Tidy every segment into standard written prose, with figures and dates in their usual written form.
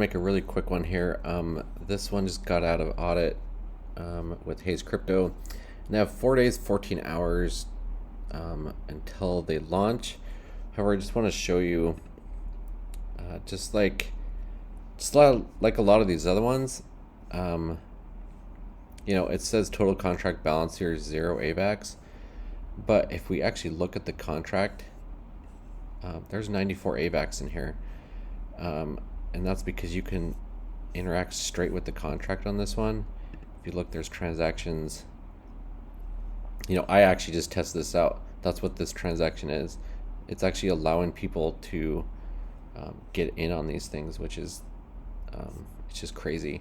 Make a really quick one here. This one just got out of audit with Hayes Crypto. They have 4 days, 14 hours until they launch. However, I just want to show you, just like a lot of these other ones, it says total contract balance here is 0 AVAX. But if we actually look at the contract, there's 94 AVAX in here. And that's because you can interact straight with the contract on this one. If you look, there's transactions. I actually just tested this out. That's what this transaction is. It's actually allowing people to get in on these things, which is it's just crazy.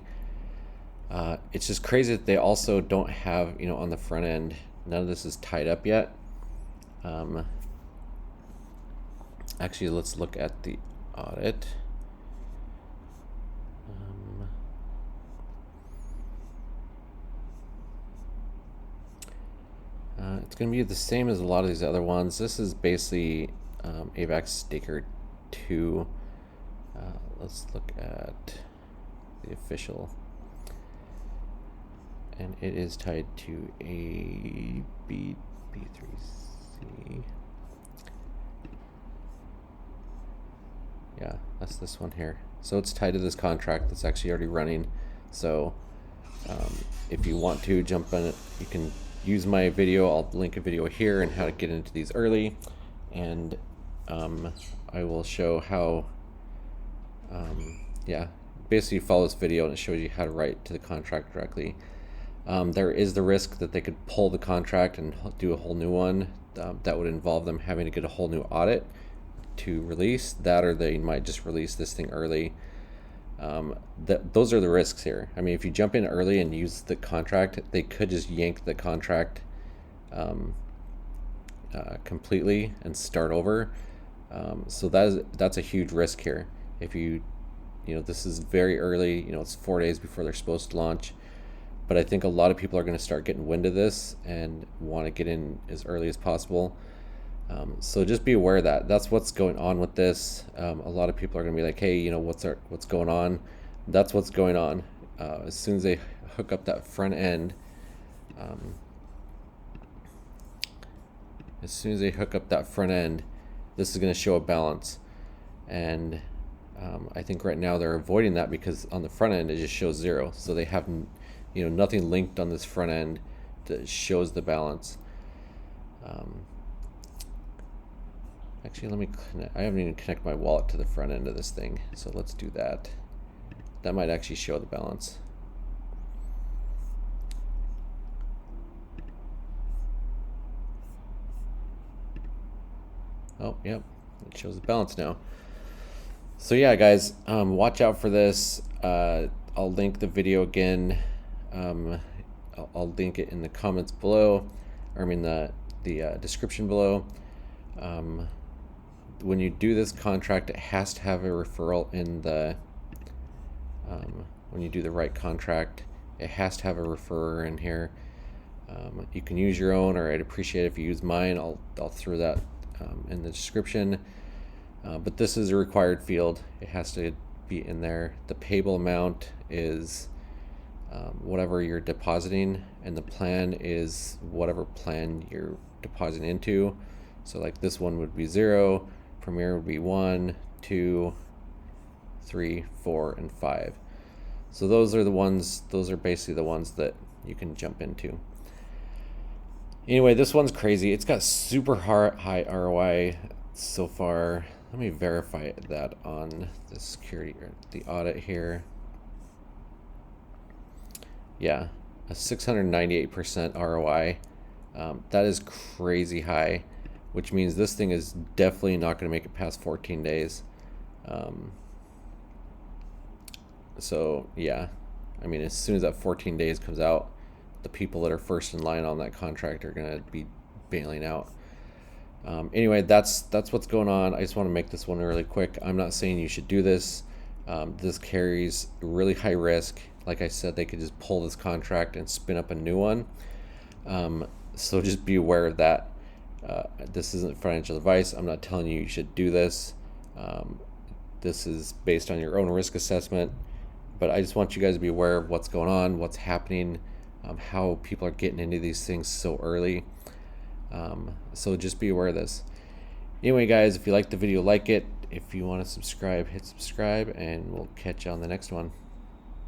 It's just crazy that they also don't have, on the front end, none of this is tied up yet. Actually, let's look at the audit. It's going to be the same as a lot of these other ones. This is basically AvaxStaker 2. Let's look at the official. And it is tied to a B3C. Yeah, that's this one here. So it's tied to this contract that's actually already running. So if you want to jump on it, you can use my video. I'll link a video here on how to get into these early, and I will show how basically follow this video and it shows you how to write to the contract directly. There is the risk that they could pull the contract and do a whole new one. That would involve them having to get a whole new audit to release that, or they might just release this thing early. Those are the risks here. I mean, if you jump in early and use the contract, they could just yank the contract completely and start over. So that's a huge risk here. If this is very early, it's 4 days before they're supposed to launch. But I think a lot of people are going to start getting wind of this and want to get in as early as possible. So just be aware of that. That's what's going on with this. A lot of people are going to be like, hey, what's going on? That's what's going on. As soon as they hook up that front end, this is going to show a balance. And I think right now they're avoiding that because on the front end it just shows 0. So they have nothing linked on this front end that shows the balance. Actually, let me connect. I haven't even connected my wallet to the front end of this thing, so let's do that. That might actually show the balance. Oh, yep, it shows the balance now. So yeah, guys, watch out for this. I'll link the video again. I'll link it in the comments below, or I mean the description below. When you do this contract, it has to have a referral in the when you do the right contract, it has to have a referrer in here. You can use your own, or I'd appreciate it if you use mine. I'll throw that in the description. But this is a required field. It has to be in there. The payable amount is whatever you're depositing, and the plan is whatever plan you're depositing into. So like this one would be 0, Premier would be 1, 2, 3, 4, and 5. So those are basically the ones that you can jump into. Anyway, this one's crazy. It's got super high ROI so far. Let me verify that on the security or the audit here. Yeah, a 698% ROI. That is crazy high, which means this thing is definitely not going to make it past 14 days. So yeah, I mean, as soon as that 14 days comes out, the people that are first in line on that contract are going to be bailing out. Anyway, that's what's going on. I just want to make this one really quick. I'm not saying you should do this. This carries really high risk. Like I said, they could just pull this contract and spin up a new one. So just be aware of that. This isn't financial advice. I'm not telling you should do this. This is based on your own risk assessment, but I just want you guys to be aware of what's going on, what's happening, how people are getting into these things so early. So just be aware of this. Anyway, guys, if you like the video, like it. If you want to subscribe, hit subscribe, and we'll catch you on the next one.